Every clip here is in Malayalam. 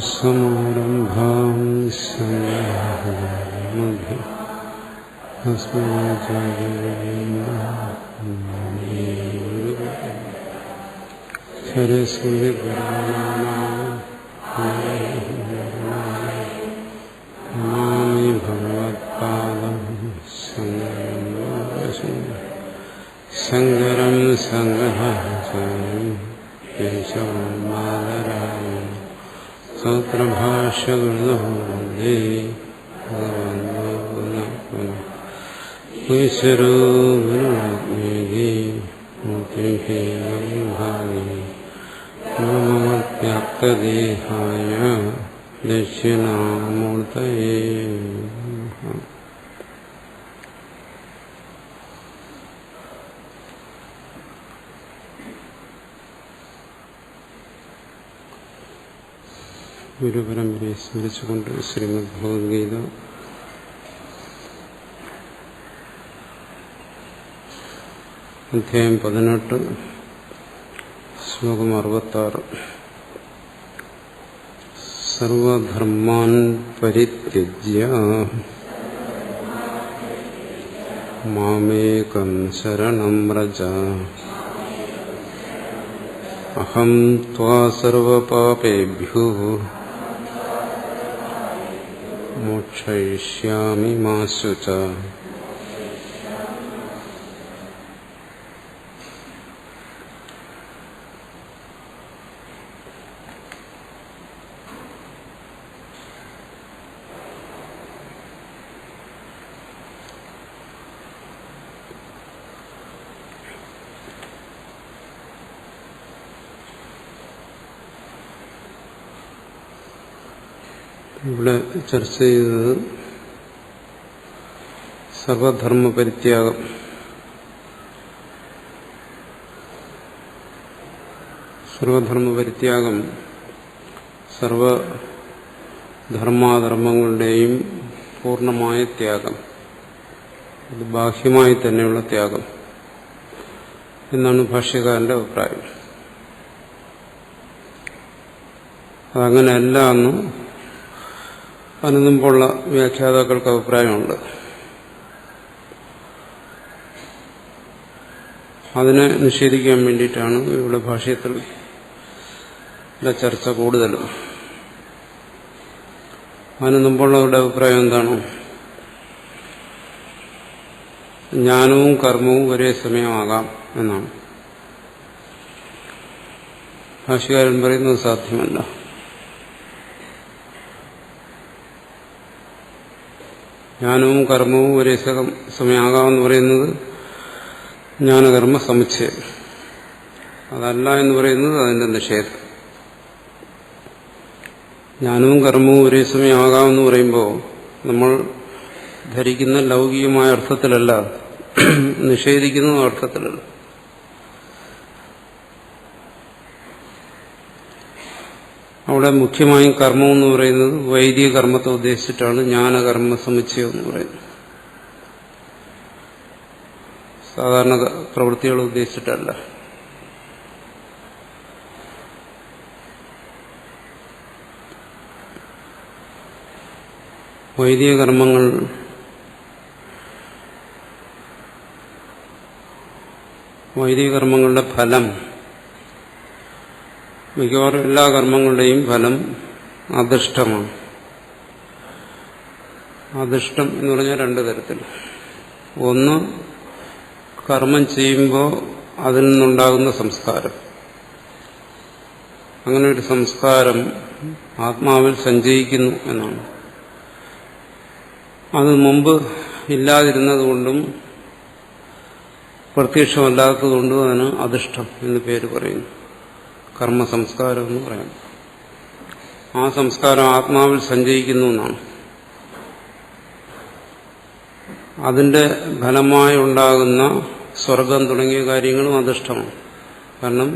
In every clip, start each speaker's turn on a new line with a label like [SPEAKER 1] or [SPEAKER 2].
[SPEAKER 1] സമാരംഭാം സരസ്വതി നമാമി ഭഗവത്പാദം ശങ്കരം സംഘാചാര്യം കേശവം മാതരായം സൂത്രഭാഷ്യകൃതോ വന്ദേ ഭഗവന്തോ ഈശ്വരോ ഗുരുരാത്മേതി മൂർത്തിഭേദവിഭാഗി വ്യാപ്തദേഹായ ദക്ഷിണാമൂർത്തയേ നമഃ. ഗുരുപരമ്പരയെ സ്മരിച്ചുകൊണ്ട് ശ്രീമദ് ഭഗവത്ഗീത അധ്യായം 18 ശ്ലോകം 66. സർവധർമാൻ പരിത്യജ്യ മാമേകം ശരണം വ്രജ അഹം ത്വാ സർവപാപേഭ്യോ മോക്ഷയിഷ്യാമി മാ ശുച. ഇവിടെ ചർച്ച ചെയ്തത് സർവധർമ്മ പരിത്യാഗം. സർവധർമ്മ പരിത്യാഗം സർവധർമാധർമ്മങ്ങളുടെയും പൂർണ്ണമായ ത്യാഗം, അത് ബാഹ്യമായി തന്നെയുള്ള ത്യാഗം എന്നാണ് ഭാഷ്യകാരന്റെ അഭിപ്രായം. അതങ്ങനെയല്ല എന്ന് അതിനു മുമ്പുള്ള വ്യാഖ്യാതാക്കൾക്ക് അഭിപ്രായമുണ്ട്. അതിനെ നിഷേധിക്കാൻ വേണ്ടിയിട്ടാണ് ഇവിടെ ഭാഷ്യത്തിൽ ചർച്ച കൂടുതലും. അതിനു മുമ്പുള്ളവരുടെ അഭിപ്രായം എന്താണ്? ജ്ഞാനവും കർമ്മവും ഒരേ സമയമാകാം എന്നാണ്. ഭാഷ്യകാരൻ പറയുന്നത് സാധ്യമല്ല. ജ്ഞാനവും കർമ്മവും ഒരേ സമയമാകാമെന്ന് പറയുന്നത് ജ്ഞാനകർമ്മ സമുച്ചയം. അതല്ല എന്ന് പറയുന്നത് അതിന്റെ നിഷേധം. ജ്ഞാനവും കർമ്മവും ഒരേ സമയമാകാമെന്ന് പറയുമ്പോൾ നമ്മൾ ധരിക്കുന്ന ലൗകികമായ അർത്ഥത്തിലല്ല, നിഷേധിക്കുന്ന അർത്ഥത്തിലല്ല. അവിടെ മുഖ്യമായും കർമ്മം എന്ന് പറയുന്നത് വൈദിക കർമ്മത്തെ ഉദ്ദേശിച്ചിട്ടാണ് ജ്ഞാനകർമ്മ സമുച്ചയം എന്ന് പറയുന്നത്. സാധാരണ പ്രവൃത്തികൾ ഉദ്ദേശിച്ചിട്ടല്ല. വൈദിക കർമ്മങ്ങളുടെ ഫലം, മിക്കവാറും എല്ലാ കർമ്മങ്ങളുടെയും ഫലം അദൃഷ്ടമാണ്. അദൃഷ്ടം എന്ന് പറഞ്ഞാൽ രണ്ട് തരത്തിൽ. ഒന്ന്, കർമ്മം ചെയ്യുമ്പോൾ അതിൽ നിന്നുണ്ടാകുന്ന സംസ്കാരം. അങ്ങനെ ഒരു സംസ്കാരം ആത്മാവിൽ സഞ്ചയിക്കുന്നു എന്നാണ്. അത് മുമ്പ് ഇല്ലാതിരുന്നതുകൊണ്ടും പ്രത്യക്ഷമല്ലാത്തതുകൊണ്ടും അതിന് അദൃഷ്ടം എന്ന് പേര് പറയുന്നു. കർമ്മ സംസ്കാരം എന്ന് പറയാം. ആ സംസ്കാരം ആത്മാവിൽ സഞ്ചയിക്കുന്നു എന്നാണ്. അതിന്റെ ഫലമായി ഉണ്ടാകുന്ന സ്വർഗം തുടങ്ങിയ കാര്യങ്ങളും അദൃഷ്ടമാണ്. കാരണം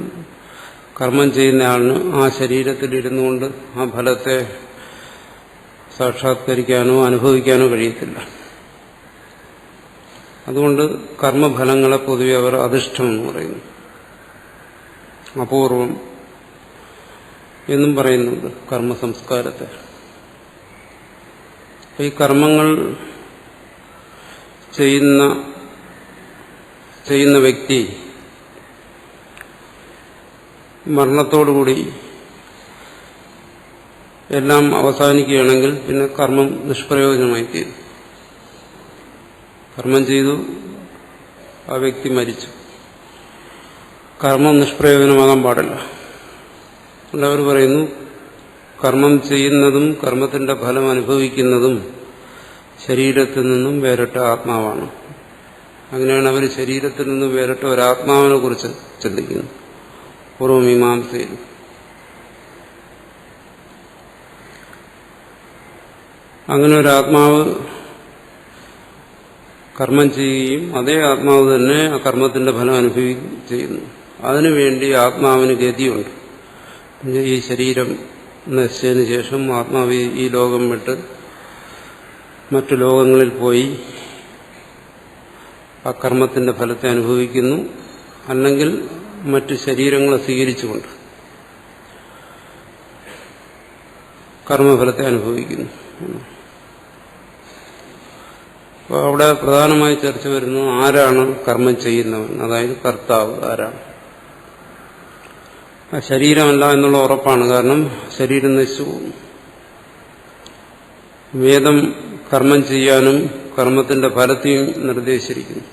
[SPEAKER 1] കർമ്മം ചെയ്യുന്ന ആളിന് ആ ശരീരത്തിൽ ഇരുന്നുകൊണ്ട് ആ ഫലത്തെ സാക്ഷാത്കരിക്കാനോ അനുഭവിക്കാനോ കഴിയത്തില്ല. അതുകൊണ്ട് കർമ്മഫലങ്ങളെ പൊതുവെ അവർ അധിഷ്ഠം എന്ന് പറയുന്നു, അപൂർവം എന്നും പറയുന്നുണ്ട് കർമ്മസംസ്കാരത്തെ. ഈ കർമ്മങ്ങൾ ചെയ്യുന്ന വ്യക്തി മരണത്തോടുകൂടി എല്ലാം അവസാനിക്കുകയാണെങ്കിൽ പിന്നെ കർമ്മം നിഷ്പ്രയോജനമായി തീരും. കർമ്മം ചെയ്തു, ആ വ്യക്തി മരിച്ചു, കർമ്മം നിഷ്പ്രയോജനമാകാൻ പാടില്ല. അവർ പറയുന്നു കർമ്മം ചെയ്യുന്നതും കർമ്മത്തിന്റെ ഫലം അനുഭവിക്കുന്നതും ശരീരത്തിൽ നിന്നും വേറിട്ട ആത്മാവാണ്. അങ്ങനെയാണ് അവർ ശരീരത്തിൽ നിന്നും വേറിട്ട ഒരാത്മാവിനെ കുറിച്ച് ചിന്തിക്കുന്നത് പൂർവമീമാംസയിൽ. അങ്ങനെ ഒരാത്മാവ് കർമ്മം ചെയ്യുകയും അതേ ആത്മാവ് തന്നെ ആ കർമ്മത്തിന്റെ ഫലം അനുഭവിക്കുകയും ചെയ്യുന്നു. അതിനുവേണ്ടി ആത്മാവിന് ഗതിയുണ്ട്. ഈ ശരീരം നശിച്ചതിന് ശേഷം ആത്മാവ് ഈ ലോകം വിട്ട് മറ്റു ലോകങ്ങളിൽ പോയി ആ കർമ്മത്തിന്റെ ഫലത്തെ അനുഭവിക്കുന്നു, അല്ലെങ്കിൽ മറ്റു ശരീരങ്ങളെ സ്വീകരിച്ചുകൊണ്ട് കർമ്മഫലത്തെ അനുഭവിക്കുന്നു. അപ്പോൾ അവിടെ പ്രധാനമായി ചർച്ച വരുന്നു ആരാണ് കർമ്മം ചെയ്യുന്നവൻ, അതായത് കർത്താവ് ആരാണ്. ആ ശരീരമല്ല എന്നുള്ള ഉറപ്പാണ്, കാരണം ശരീരം നശിച്ചു പോകുന്നു. വേദം കർമ്മം ചെയ്യാനും കർമ്മത്തിന്റെ ഫലത്തെയും നിർദ്ദേശിച്ചിരിക്കുന്നു.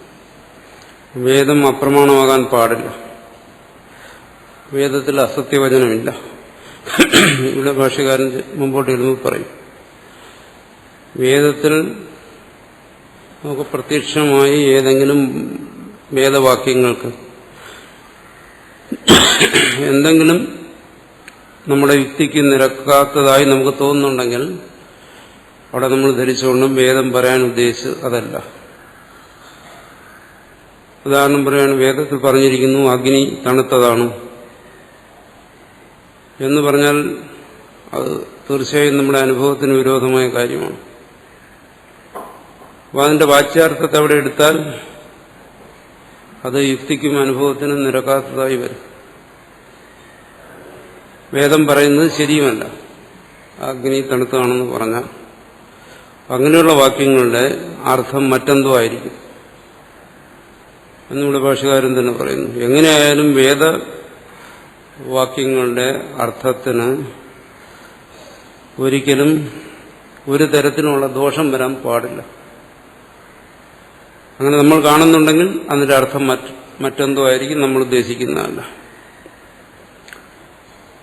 [SPEAKER 1] വേദം അപ്രമാണമാകാൻ പാടില്ല. വേദത്തിൽ അസത്യവചനമില്ല. ഇവിടെ ഭാഷ്യകാരൻ മുമ്പോട്ട് എഴുതുമ്പോൾ പറയും, വേദത്തിൽ നമുക്ക് പ്രത്യക്ഷമായി ഏതെങ്കിലും വേദവാക്യങ്ങൾക്ക് എന്തെങ്കിലും നമ്മുടെ യുക്തിക്ക് നിരക്കാത്തതായി നമുക്ക് തോന്നുന്നുണ്ടെങ്കിൽ അവിടെ നമ്മൾ ധരിച്ചുകൊണ്ടും വേദം പറയാൻ ഉദ്ദേശിച്ച് അതല്ല. ഉദാഹരണം പറയാണ്, വേദത്തിൽ പറഞ്ഞിരിക്കുന്നു അഗ്നി തണുത്തതാണ് എന്ന് പറഞ്ഞാൽ അത് തീർച്ചയായും നമ്മുടെ അനുഭവത്തിന് വിരോധമായ കാര്യമാണ്. അപ്പോൾ അതിന്റെ വാച്യാർത്ഥത്തെ അവിടെ എടുത്താൽ അത് യുക്തിക്കും അനുഭവത്തിനും നിരക്കാത്തതായി വരും. വേദം പറയുന്നത് ശരിയുമല്ല, അഗ്നി തണുത്തതാണെന്ന് പറഞ്ഞാൽ അങ്ങനെയുള്ള വാക്യങ്ങളുടെ അർത്ഥം മറ്റെന്തോ ആയിരിക്കും എന്നിവിടെ ഭാഷ്യകാരൻ തന്നെ പറയുന്നു. എങ്ങനെയായാലും വേദവാക്യങ്ങളുടെ അർത്ഥത്തിന് ഒരിക്കലും ഒരു തരത്തിലുള്ള ദോഷം വരാൻ പാടില്ല. അങ്ങനെ നമ്മൾ കാണുന്നുണ്ടെങ്കിൽ അതിന്റെ അർത്ഥം മറ്റെന്തോ ആയിരിക്കും, നമ്മൾ ഉദ്ദേശിക്കുന്നതല്ല.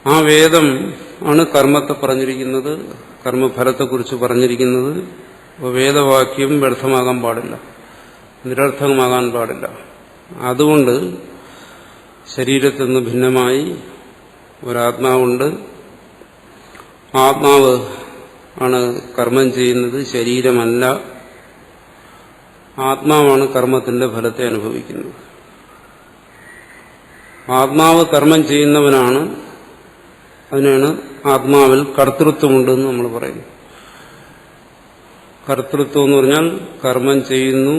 [SPEAKER 1] ആ വേദം ആണ് കർമ്മത്തെ പറഞ്ഞിരിക്കുന്നത്, കർമ്മഫലത്തെക്കുറിച്ച് പറഞ്ഞിരിക്കുന്നത്. അപ്പോൾ വേദവാക്യം വ്യർത്ഥമാകാൻ പാടില്ല, നിരർത്ഥകമാകാൻ പാടില്ല. അതുകൊണ്ട് ശരീരത്തിൽ നിന്ന് ഭിന്നമായി ഒരാത്മാവുണ്ട്. ആത്മാവ് ആണ് കർമ്മം ചെയ്യുന്നത്, ശരീരമല്ല. ആത്മാവാണ് കർമ്മത്തിന്റെ ഫലത്തെ അനുഭവിക്കുന്നത്. ആത്മാവ് കർമ്മം ചെയ്യുന്നവനാണ്. അതിനാണ് ആത്മാവിൽ കർത്തൃത്വമുണ്ടെന്ന് നമ്മൾ പറയുന്നു. കർത്തൃത്വം എന്ന് പറഞ്ഞാൽ കർമ്മം ചെയ്യുന്നു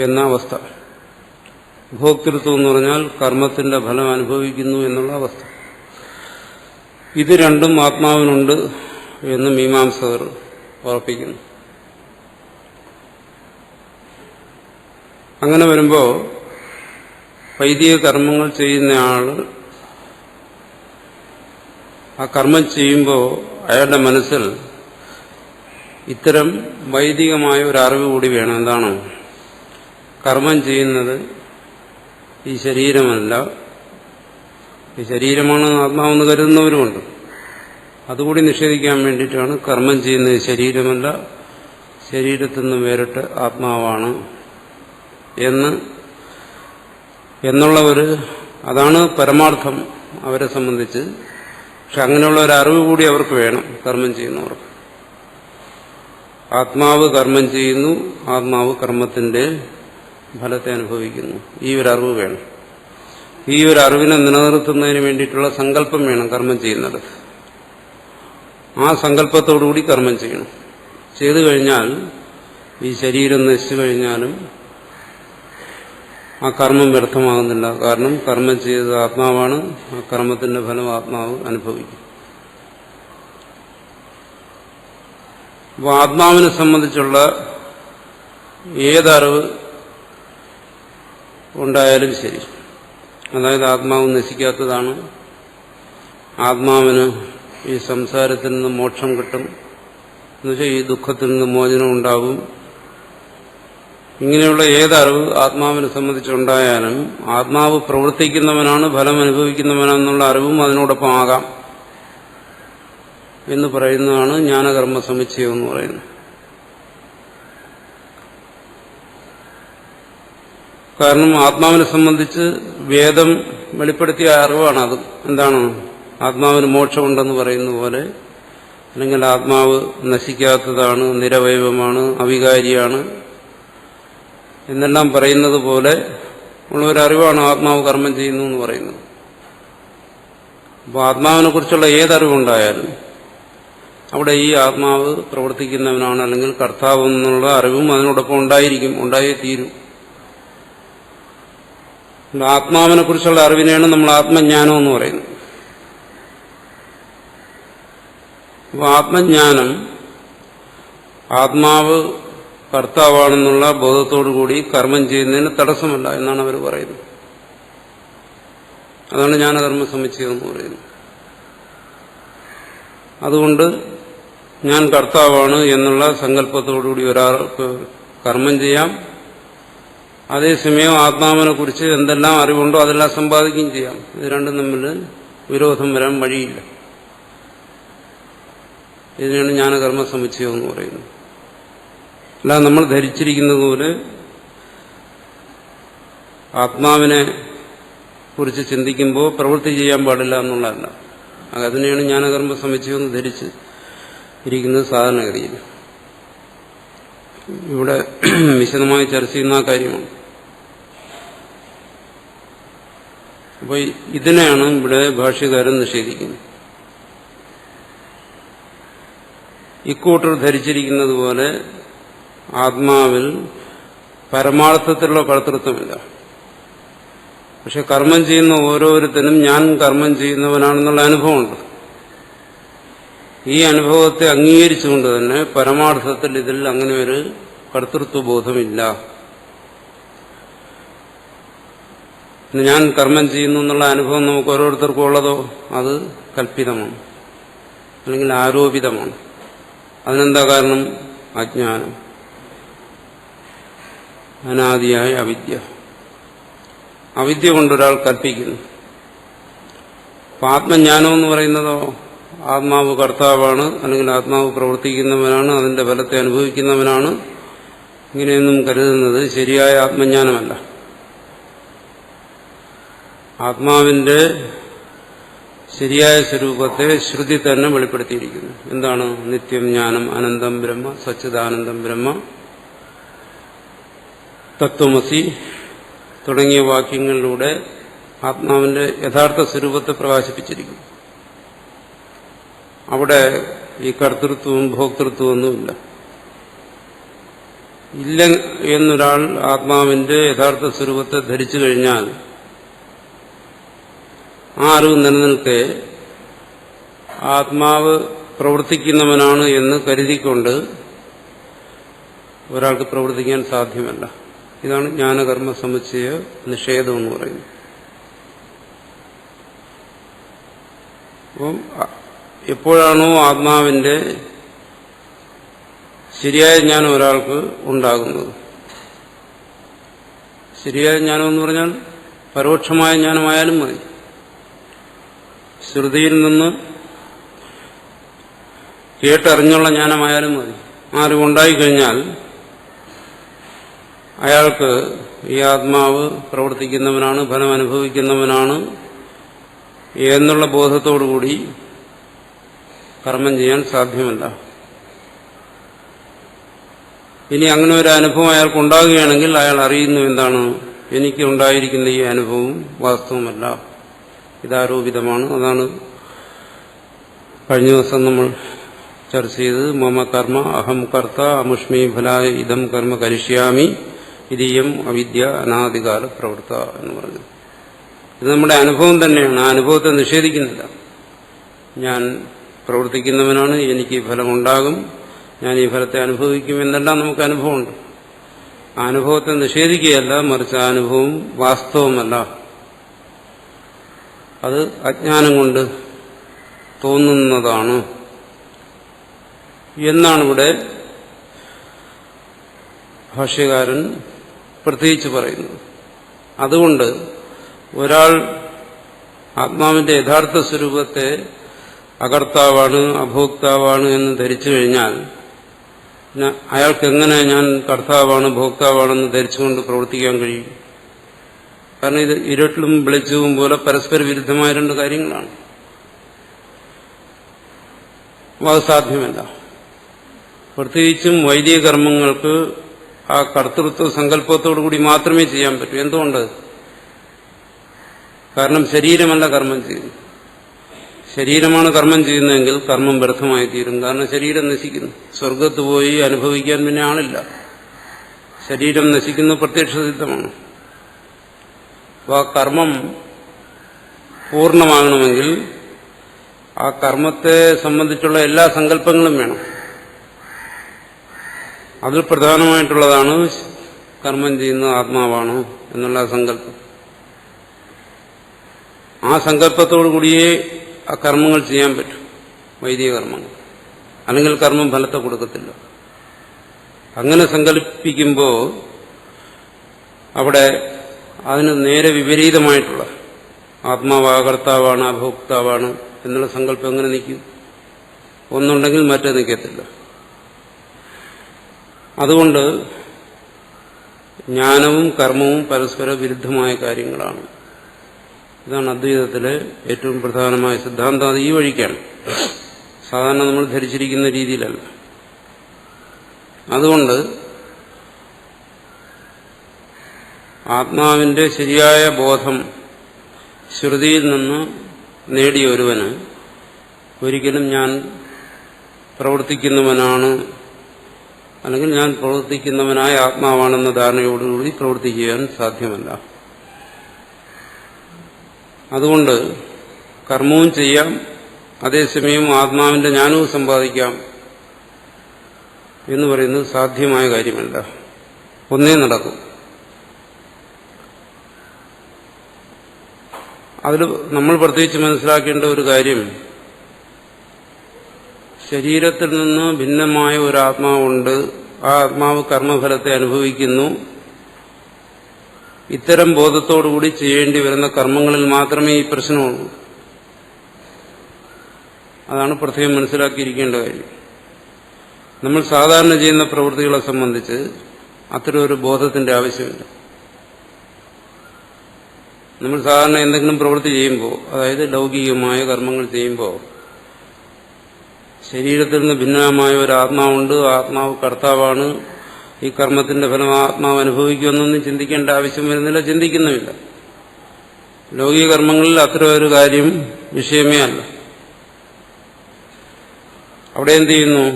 [SPEAKER 1] എന്ന അവസ്ഥ. ഭോക്തൃത്വം എന്ന് പറഞ്ഞാൽ കർമ്മത്തിന്റെ ഫലം അനുഭവിക്കുന്നു എന്നുള്ള അവസ്ഥ. ഇത് രണ്ടും ആത്മാവിനുണ്ട് എന്ന് മീമാംസകർ ഉറപ്പിക്കുന്നു. അങ്ങനെ വരുമ്പോൾ വൈദിക കർമ്മങ്ങൾ ചെയ്യുന്നയാൾ ആ കർമ്മം ചെയ്യുമ്പോൾ അയാളുടെ മനസ്സിൽ ഇത്തരം വൈദികമായ ഒരു അറിവ് കൂടി വേണം. എന്താണ്? കർമ്മം ചെയ്യുന്നത് ഈ ശരീരമല്ല, ഈ ശരീരമാണ് ആത്മാവെന്ന് കരുതുന്നവരുമുണ്ട്. അതുകൂടി നിഷേധിക്കാൻ വേണ്ടിയിട്ടാണ് കർമ്മം ചെയ്യുന്നത് ശരീരമല്ല, ശരീരത്തിൽ നിന്ന് വേറിട്ട് ആത്മാവാണ് എന്നുള്ളവർ, അതാണ് പരമാർത്ഥം അവരെ സംബന്ധിച്ച്. പക്ഷെ അങ്ങനെയുള്ള ഒരു അറിവ് കൂടി അവർക്ക് വേണം കർമ്മം ചെയ്യുന്നവർക്ക്. ആത്മാവ് കർമ്മം ചെയ്യുന്നു, ആത്മാവ് കർമ്മത്തിന്റെ ഫലത്തെ അനുഭവിക്കുന്നു. ഈ ഒരു അറിവ് വേണം. ഈ ഒരു അറിവിനെ നിലനിർത്തുന്നതിന് വേണ്ടിയിട്ടുള്ള സങ്കല്പം വേണം കർമ്മം ചെയ്യുന്നത്. ആ സങ്കല്പത്തോടുകൂടി കർമ്മം ചെയ്യണം. ചെയ്തു കഴിഞ്ഞാൽ ഈ ശരീരം നശിച്ചു കഴിഞ്ഞാലും ആ കർമ്മം വ്യർത്ഥമാകുന്നില്ല. കാരണം കർമ്മം ചെയ്തത് ആത്മാവാണ്. ആ കർമ്മത്തിന്റെ ഫലം ആത്മാവ് അനുഭവിക്കും. അപ്പോൾ ആത്മാവിനെ സംബന്ധിച്ചുള്ള ഏതറിവ് ഉണ്ടായാലും ശരി, അതായത് ആത്മാവ് നശിക്കാത്തതാണ്, ആത്മാവിന് ഈ സംസാരത്തിൽ നിന്ന് മോക്ഷം കിട്ടും, എന്നുവെച്ചാൽ ഈ ദുഃഖത്തിൽ നിന്ന് മോചനം ഉണ്ടാകും, ഇങ്ങനെയുള്ള ഏതറിവ് ആത്മാവിനെ സംബന്ധിച്ചുണ്ടായാലും ആത്മാവ് പ്രവർത്തിക്കുന്നവനാണ്, ഫലം അനുഭവിക്കുന്നവനാണെന്നുള്ള അറിവും അതിനോടൊപ്പം ആകാം എന്ന് പറയുന്നതാണ് ജ്ഞാനകർമ്മ സമുച്ചയം എന്ന് പറയുന്നത്. കാരണം ആത്മാവിനെ സംബന്ധിച്ച് വേദം വെളിപ്പെടുത്തിയ അറിവാണ് അത്. എന്താണ്? ആത്മാവിന് മോക്ഷമുണ്ടെന്ന് പറയുന്ന പോലെ, അല്ലെങ്കിൽ ആത്മാവ് നശിക്കാത്തതാണ്, നിരവയവമാണ്, അവികാരിയാണ് എന്നെല്ലാം പറയുന്നത് പോലെ ഉള്ള ഒരറിവാണ് ആത്മാവ് കർമ്മം ചെയ്യുന്നു എന്ന് പറയുന്നത്. അപ്പോൾ ആത്മാവിനെ കുറിച്ചുള്ള ഏതറിവുണ്ടായാലും അവിടെ ഈ ആത്മാവ് പ്രവർത്തിക്കുന്നവനാണ് അല്ലെങ്കിൽ കർത്താവ് എന്നുള്ള അറിവും അതിനോടൊപ്പം ഉണ്ടായിരിക്കും, ഉണ്ടായേ തീരും. ആത്മാവിനെ കുറിച്ചുള്ള അറിവിനെയാണ് നമ്മൾ ആത്മജ്ഞാനം എന്ന് പറയുന്നത്. അപ്പോൾ ആത്മജ്ഞാനം ആത്മാവ് കർത്താവാണെന്നുള്ള ബോധത്തോടുകൂടി കർമ്മം ചെയ്യുന്നതിന് തടസ്സമല്ല എന്നാണ് അവർ പറയുന്നത്. അതാണ് ജ്ഞാനകർമ്മ സമുച്ചയം എന്ന് പറയുന്നത്. അതുകൊണ്ട് ഞാൻ കർത്താവാണ് എന്നുള്ള സങ്കല്പത്തോടുകൂടി ഒരാൾക്ക് കർമ്മം ചെയ്യാം. അതേസമയം ആത്മാവിനെ കുറിച്ച് എന്തെല്ലാം അറിവുണ്ടോ അതെല്ലാം സമ്പാദിക്കുകയും ചെയ്യാം. ഇത് രണ്ടും തമ്മിൽ വിരോധം വരാൻ വഴിയില്ല. ഇതിനാണ് ജ്ഞാനകർമ്മ സമുച്ചയം എന്ന് പറയുന്നത്. അല്ല നമ്മൾ ധരിച്ചിരിക്കുന്നത് പോലെ ആത്മാവിനെ കുറിച്ച് ചിന്തിക്കുമ്പോൾ പ്രവൃത്തി ചെയ്യാൻ പാടില്ല എന്നുള്ളതല്ല. അതിനെയാണ് ജ്ഞാനകർമ്മ സമുച്ചയം എന്ന് ധരിച്ച് ഇരിക്കുന്നത് സാധാരണഗതിയിൽ. ഇവിടെ വിശദമായി ചർച്ച ചെയ്യുന്ന ആ കാര്യമാണ്. അപ്പോൾ ഇതിനെയാണ് ഇവിടെ ഭാഷ്യകാരൻ നിഷേധിക്കുന്നത്. ഇക്കൂട്ടർ ധരിച്ചിരിക്കുന്നത് പോലെ ആത്മാവിൽ പരമാർത്ഥത്തിലുള്ള കർത്തൃത്വമില്ല. പക്ഷെ കർമ്മം ചെയ്യുന്ന ഓരോരുത്തരും ഞാൻ കർമ്മം ചെയ്യുന്നവനാണെന്നുള്ള അനുഭവമുണ്ട്. ഈ അനുഭവത്തെ അംഗീകരിച്ചുകൊണ്ട് തന്നെ പരമാർത്ഥത്തിൽ ഇതിൽ അങ്ങനെ ഒരു കർത്തൃത്വബോധമില്ല. ഞാൻ കർമ്മം ചെയ്യുന്നു എന്നുള്ള അനുഭവം നമുക്ക് ഓരോരുത്തർക്കും ഉള്ളതോ അത് കൽപ്പിതമാണ്, അല്ലെങ്കിൽ ആരോപിതമാണ്. അതിനെന്താ കാരണം? അജ്ഞാനം, അനാദിയായ അവിദ്യ. അവിദ്യ കൊണ്ടൊരാൾ കൽപ്പിക്കുന്നു. ആത്മജ്ഞാനം എന്ന് പറയുന്നതോ ആത്മാവ് കർത്താവാണ്, അല്ലെങ്കിൽ ആത്മാവ് പ്രവർത്തിക്കുന്നവനാണ്, അതിന്റെ ഫലത്തെ അനുഭവിക്കുന്നവനാണ്, ഇങ്ങനെയൊന്നും കരുതുന്നത് ശരിയായ ആത്മജ്ഞാനമല്ല. ആത്മാവിന്റെ ശരിയായ സ്വരൂപത്തെ ശ്രുതി തന്നെ വെളിപ്പെടുത്തിയിരിക്കുന്നു. എന്താണ്? നിത്യം ജ്ഞാനം, അനന്തം ബ്രഹ്മ, സച്ചിദാനന്ദം ബ്രഹ്മ, തത്വമസി തുടങ്ങിയ വാക്യങ്ങളിലൂടെ ആത്മാവിന്റെ യഥാർത്ഥ സ്വരൂപത്തെ പ്രകാശിപ്പിച്ചിരിക്കുന്നു. അവിടെ ഈ കർത്തൃത്വവും ഭോക്തൃത്വവും ഒന്നുമില്ല. ഇല്ല എന്നൊരാൾ ആത്മാവിന്റെ യഥാർത്ഥ സ്വരൂപത്തെ ധരിച്ചു കഴിഞ്ഞാൽ ആ അറിവ് നിലനിൽക്കെ ആത്മാവ് പ്രവർത്തിക്കുന്നവനാണ് എന്ന് കരുതിക്കൊണ്ട് ഒരാൾക്ക് പ്രവർത്തിക്കാൻ സാധ്യമല്ല. ഇതാണ് ജ്ഞാനകർമ്മ സമുച്ചയ നിഷേധം എന്ന് പറയുന്നത്. അപ്പം എപ്പോഴാണോ ആത്മാവിന്റെ ശരിയായ ജ്ഞാനം ഒരാൾക്ക് ഉണ്ടാകുന്നത്, ശരിയായ ജ്ഞാനം എന്ന് പറഞ്ഞാൽ പരോക്ഷമായ ജ്ഞാനമായാലും മതി, ശ്രുതിയിൽ നിന്ന് കേട്ടറിഞ്ഞുള്ള ജ്ഞാനമായാലും മതി, ആ അറിവുണ്ടായിക്കഴിഞ്ഞാൽ അയാൾക്ക് ഈ ആത്മാവ് പ്രവർത്തിക്കുന്നവനാണ്, ഫലം അനുഭവിക്കുന്നവനാണ് എന്നുള്ള ബോധത്തോടുകൂടി കർമ്മം ചെയ്യാൻ സാധ്യമല്ല. ഇനി അങ്ങനെ ഒരു അനുഭവം അയാൾക്ക് ഉണ്ടാകുകയാണെങ്കിൽ അയാൾ അറിയുന്നു എന്താണ്, എനിക്ക് ഉണ്ടായിരിക്കുന്ന ഈ അനുഭവം വാസ്തവമല്ല, ഇതാരോപിതമാണ്. അതാണ് കഴിഞ്ഞ ദിവസം നമ്മൾ ചർച്ച ചെയ്തത് മമ കർമ്മ അഹം കർത്ത അമുഷ്മി ഫലായ ഇതം കർമ്മ കരിഷ്യാമി ഇതീയം അവിദ്യ അനാദികാല പ്രവൃത്ത എന്ന് പറഞ്ഞു. ഇത് നമ്മുടെ അനുഭവം തന്നെയാണ്. ആ അനുഭവത്തെ നിഷേധിക്കുന്നില്ല. ഞാൻ പ്രവർത്തിക്കുന്നവനാണ്, എനിക്ക് ഈ ഫലമുണ്ടാകും, ഞാൻ ഈ ഫലത്തെ അനുഭവിക്കും എന്നെല്ലാം നമുക്ക് അനുഭവമുണ്ട്. ആ അനുഭവത്തെ നിഷേധിക്കുകയല്ല, മറിച്ച് ആ അനുഭവം വാസ്തവമല്ല, അത് അജ്ഞാനം കൊണ്ട് തോന്നുന്നതാണ് എന്നാണ് ഇവിടെ ഭാഷ്യകാരൻ പ്രത്യേകിച്ച് പറയുന്നത്. അതുകൊണ്ട് ഒരാൾ ആത്മാവിന്റെ യഥാർത്ഥ സ്വരൂപത്തെ അകർത്താവാണ്, അഭോക്താവാണ് എന്ന് ധരിച്ചു കഴിഞ്ഞാൽ അയാൾക്കെങ്ങനെ ഞാൻ കർത്താവാണ്, ഭോക്താവാണെന്ന് ധരിച്ചുകൊണ്ട് പ്രവർത്തിക്കാൻ കഴിയും? കാരണം ഇത് ഇരുട്ടിലും വെളിച്ചവും പോലെ പരസ്പര വിരുദ്ധമായ രണ്ട് കാര്യങ്ങളാണ്. അപ്പോൾ അത് സാധ്യമല്ല. പ്രത്യേകിച്ചും വൈദിക കർമ്മങ്ങൾക്ക് ആ കർത്തൃത്വ സങ്കല്പത്തോടു കൂടി മാത്രമേ ചെയ്യാൻ പറ്റൂ. എന്തുകൊണ്ട്? കാരണം ശരീരമല്ല കർമ്മം ചെയ്യുന്നു. ശരീരമാണ് കർമ്മം ചെയ്യുന്നതെങ്കിൽ കർമ്മം വ്യർത്ഥമായി തീരും. കാരണം ശരീരം നശിക്കുന്നു. സ്വർഗത്ത് പോയി അനുഭവിക്കാൻ പിന്നെ ആളില്ല. ശരീരം നശിക്കുന്നത് പ്രത്യക്ഷസിദ്ധമാണ്. അപ്പോൾ ആ കർമ്മം പൂർണ്ണമാകണമെങ്കിൽ ആ കർമ്മത്തെ സംബന്ധിച്ചുള്ള എല്ലാ സങ്കല്പങ്ങളും വേണം. അതിൽ പ്രധാനമായിട്ടുള്ളതാണ് കർമ്മം ചെയ്യുന്ന ആത്മാവാണ് എന്നുള്ള സങ്കല്പം. ആ സങ്കല്പത്തോടു കൂടിയേ ആ കർമ്മങ്ങൾ ചെയ്യാൻ പറ്റും, വൈദിക കർമ്മങ്ങൾ. അല്ലെങ്കിൽ കർമ്മം ഫലത്തെ കൊടുക്കത്തില്ല. അങ്ങനെ സങ്കല്പിക്കുമ്പോൾ അവിടെ അതിന് നേരെ വിപരീതമായിട്ടുള്ള ആത്മാവ് കർത്താവാണ്, അഭോക്താവാണ് എന്നുള്ള സങ്കല്പം എങ്ങനെ നിൽക്കും? ഒന്നുണ്ടെങ്കിൽ മറ്റേ നിൽക്കത്തില്ല. അതുകൊണ്ട് ജ്ഞാനവും കർമ്മവും പരസ്പര വിരുദ്ധമായ കാര്യങ്ങളാണ്. ഇതാണ് അദ്വൈതത്തിലെ ഏറ്റവും പ്രധാനമായ സിദ്ധാന്തം. അത് ഈ വഴിക്കാണ്, സാധാരണ നമ്മൾ ധരിച്ചിരിക്കുന്ന രീതിയിലല്ല. അതുകൊണ്ട് ആത്മാവിന്റെ ശരിയായ ബോധം ശ്രുതിയിൽ നിന്ന് നേടിയ ഒരുവന് ഒരിക്കലും ഞാൻ പ്രവർത്തിക്കുന്നവനാണ്, അല്ലെങ്കിൽ ഞാൻ പ്രവർത്തിക്കുന്നവനായ ആത്മാവാണെന്ന ധാരണയോടുകൂടി പ്രവർത്തിക്കാൻ സാധ്യമല്ല. അതുകൊണ്ട് കർമ്മവും ചെയ്യാം, അതേസമയം ആത്മാവിന്റെ ജ്ഞാനവും സമ്പാദിക്കാം എന്ന് പറയുന്നത് സാധ്യമായ കാര്യമല്ല. ഒന്നേ നടക്കും. അതിൽ നമ്മൾ പ്രത്യേകിച്ച് മനസ്സിലാക്കേണ്ട ഒരു കാര്യം, ശരീരത്തിൽ നിന്ന് ഭിന്നമായ ഒരു ആത്മാവുണ്ട്. ആ ആത്മാവ് കർമ്മഫലത്തെ അനുഭവിക്കുന്നു. ഇത്തരം ബോധത്തോടുകൂടി ചെയ്യേണ്ടി വരുന്ന കർമ്മങ്ങളിൽ മാത്രമേ ഈ പ്രശ്നമുള്ളൂ. അതാണ് പ്രത്യേകം മനസ്സിലാക്കിയിരിക്കേണ്ട കാര്യം. നമ്മൾ സാധാരണ ചെയ്യുന്ന പ്രവൃത്തികളെ സംബന്ധിച്ച് അത്തരം ഒരു ബോധത്തിന്റെ ആവശ്യമില്ല. നമ്മൾ സാധാരണ എന്തെങ്കിലും പ്രവൃത്തി ചെയ്യുമ്പോൾ, അതായത് ലൗകികമായ കർമ്മങ്ങൾ ചെയ്യുമ്പോൾ, ശരീരത്തിൽ നിന്ന് ഭിന്നമായ ഒരു ആത്മാവുണ്ട്, ആത്മാവ് കർത്താവാണ്, ഈ കർമ്മത്തിന്റെ ഫലം ആത്മാവ് അനുഭവിക്കുമെന്നൊന്നും ചിന്തിക്കേണ്ട ആവശ്യം വരുന്നില്ല, ചിന്തിക്കുന്നുമില്ല. ലൗകിക കർമ്മങ്ങളിൽ അത്തരം ഒരു കാര്യം വിഷയമേ അല്ല. അവിടെ എന്ത് ചെയ്യുന്നു?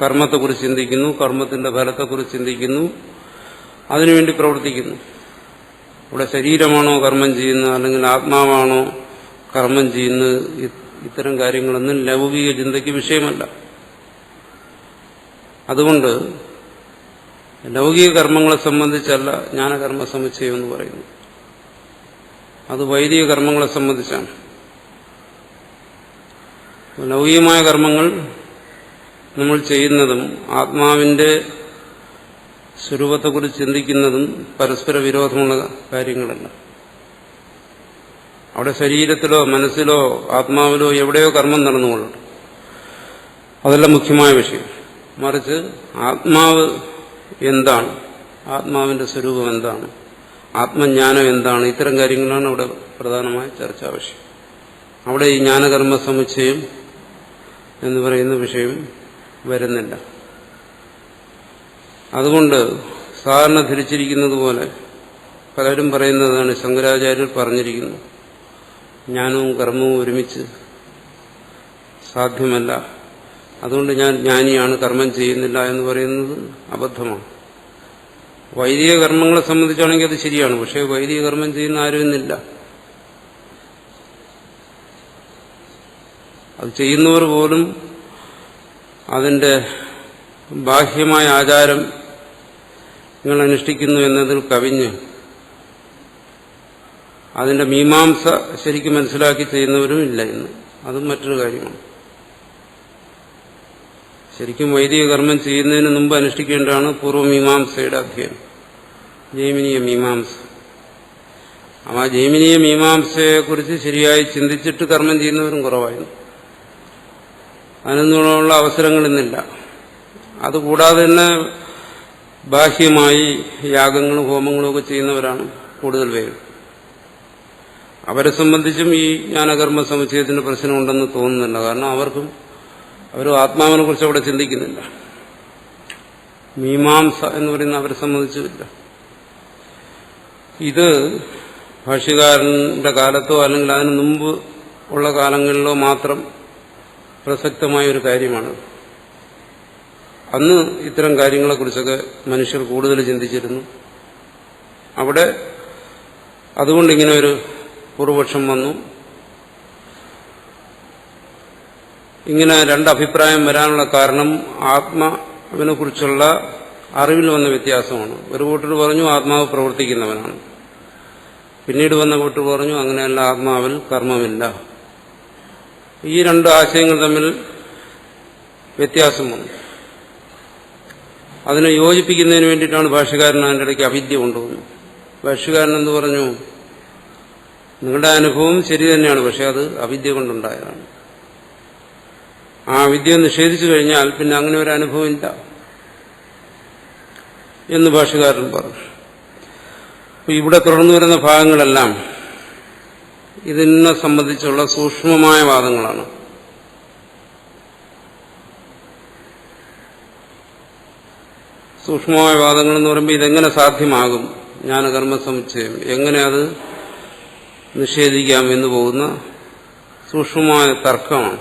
[SPEAKER 1] കർമ്മത്തെക്കുറിച്ച് ചിന്തിക്കുന്നു, കർമ്മത്തിന്റെ ഫലത്തെക്കുറിച്ച് ചിന്തിക്കുന്നു, അതിനുവേണ്ടി പ്രവർത്തിക്കുന്നു. ഇവിടെ ശരീരമാണോ കർമ്മം ചെയ്യുന്നത്, അല്ലെങ്കിൽ ആത്മാവാണോ കർമ്മം ചെയ്യുന്നത്, ഇത്തരം കാര്യങ്ങളൊന്നും ലൗകിക ചിന്തയ്ക്ക് വിഷയമല്ല. അതുകൊണ്ട് ലൗകിക കർമ്മങ്ങളെ സംബന്ധിച്ചല്ല ജ്ഞാനകർമ്മ സമുച്ചയം എന്ന് പറയുന്നു. അത് വൈദിക കർമ്മങ്ങളെ സംബന്ധിച്ചാണ്. ലൗകികമായ കർമ്മങ്ങൾ നമ്മൾ ചെയ്യുന്നതും ആത്മാവിന്റെ സ്വരൂപത്തെക്കുറിച്ച് ചിന്തിക്കുന്നതും പരസ്പര വിരോധമുള്ള കാര്യങ്ങളല്ല. അവിടെ ശരീരത്തിലോ മനസ്സിലോ ആത്മാവിലോ എവിടെയോ കർമ്മം നടന്നുകൊള്ളട്ടെ, അതല്ല മുഖ്യമായ വിഷയം. മറിച്ച് ആത്മാവ് എന്താണ്, ആത്മാവിന്റെ സ്വരൂപം എന്താണ്, ആത്മജ്ഞാനം എന്താണ്, ഇത്തരം കാര്യങ്ങളാണ് അവിടെ പ്രധാനമായ ചർച്ചാ വിഷയം. അവിടെ ഈ ജ്ഞാനകർമ്മ സമുച്ചയം എന്ന് പറയുന്ന വിഷയം വരുന്നില്ല. അതുകൊണ്ട് സാധാരണ ധരിച്ചിരിക്കുന്നത് പോലെ പലരും പറയുന്നതാണ്, ശങ്കരാചാര്യർ പറഞ്ഞിരിക്കുന്നു, ജ്ഞാനവും കർമ്മവും ഒരുമിച്ച് സാധ്യമല്ല, അതുകൊണ്ട് ഞാൻ ജ്ഞാനിയാണ്, കർമ്മം ചെയ്യുന്നില്ല എന്ന് പറയുന്നത് അബദ്ധമാണ്. വൈദിക കർമ്മങ്ങളെ സംബന്ധിച്ചാണെങ്കിൽ അത് ശരിയാണ്. പക്ഷേ വൈദിക കർമ്മം ചെയ്യുന്ന ആരും ഇന്നില്ല. അത് ചെയ്യുന്നവർ പോലും അതിന്റെ ബാഹ്യമായ ആചാരം നിങ്ങൾ അനുഷ്ഠിക്കുന്നു എന്നതിൽ കവിഞ്ഞ് അതിന്റെ മീമാംസ ശരിക്കും മനസ്സിലാക്കി ചെയ്യുന്നവരും ഇല്ല ഇന്ന്. അതും മറ്റൊരു കാര്യമാണ്. ശരിക്കും വൈദിക കർമ്മം ചെയ്യുന്നതിന് മുമ്പ് അനുഷ്ഠിക്കേണ്ടതാണ് പൂർവ്വമീമാംസയുടെ അധ്യയനം, ജൈമിനീയ മീമാംസ. ആ ജൈമിനീയ മീമാംസയെക്കുറിച്ച് ശരിയായി ചിന്തിച്ചിട്ട് കർമ്മം ചെയ്യുന്നവരും കുറവായിരുന്നു. അതിനൊന്നുള്ള അവസരങ്ങളിന്നില്ല. അതുകൂടാതെ തന്നെ ബാഹ്യമായി യാഗങ്ങളും ഹോമങ്ങളും ഒക്കെ ചെയ്യുന്നവരാണ് കൂടുതൽ പേര്. അവരെ സംബന്ധിച്ചും ഈ ജ്ഞാനകർമ്മ സമുച്ചയത്തിന് പ്രശ്നമുണ്ടെന്ന് തോന്നുന്നില്ല. കാരണം അവർ ആത്മാവിനെ കുറിച്ച് അവിടെ ചിന്തിക്കുന്നില്ല. മീമാംസ എന്ന് പറയുന്ന അവരെ സംബന്ധിച്ചില്ല. ഇത് ഭാഷ്യകാരന്റെ കാലത്തോ അല്ലെങ്കിൽ അതിനു മുമ്പ് ഉള്ള കാലങ്ങളിലോ മാത്രം പ്രസക്തമായ ഒരു കാര്യമാണ്. അന്ന് ഇത്തരം കാര്യങ്ങളെക്കുറിച്ചൊക്കെ മനുഷ്യർ കൂടുതൽ ചിന്തിച്ചിരുന്നു. അവിടെ അതുകൊണ്ടിങ്ങനെ ഒരു പൂർവപക്ഷം വന്നു. ഇങ്ങനെ രണ്ടഭിപ്രായം വരാനുള്ള കാരണം ആത്മാവിനെ കുറിച്ചുള്ള അറിവിൽ വന്ന വ്യത്യാസമാണ്. ഒരു കൂട്ടർ പറഞ്ഞു ആത്മാവ് പ്രവർത്തിക്കുന്നവനാണ്. പിന്നീട് വന്ന കൂട്ടർ പറഞ്ഞു അങ്ങനെയല്ല, ആത്മാവിൽ കർമ്മമില്ല. ഈ രണ്ട് ആശയങ്ങൾ തമ്മിൽ വ്യത്യാസം വന്നു. അതിനെ യോജിപ്പിക്കുന്നതിന് വേണ്ടിയിട്ടാണ് ഭാഷ്യകാരൻ അതിൻ്റെ ഇടയ്ക്ക് അവിദ്യ കൊണ്ടുവന്നത്. ഭാഷ്യകാരൻ എന്ത് പറഞ്ഞു? നിങ്ങളുടെ അനുഭവം ശരി തന്നെയാണ്, പക്ഷെ അത് അവിദ്യ കൊണ്ടുണ്ടായതാണ്. ആ വിദ്യ നിഷേധിച്ചു കഴിഞ്ഞാൽ പിന്നെ അങ്ങനെ ഒരു അനുഭവം ഇല്ല എന്ന് ഭാഷ്യകാരൻ പറഞ്ഞു. ഇവിടെ തുടർന്നു വരുന്ന ഭാഗങ്ങളെല്ലാം ഇതിനെ സംബന്ധിച്ചുള്ള സൂക്ഷ്മമായ വാദങ്ങളാണ്. സൂക്ഷ്മമായ വാദങ്ങൾ എന്ന് പറയുമ്പോൾ ഇതെങ്ങനെ സാധ്യമാകും, ജ്ഞാനകർമ്മ സമുച്ചയം എങ്ങനെ അത് നിഷേധിക്കാം എന്ന് പോകുന്ന സൂക്ഷ്മമായ തർക്കമാണ്.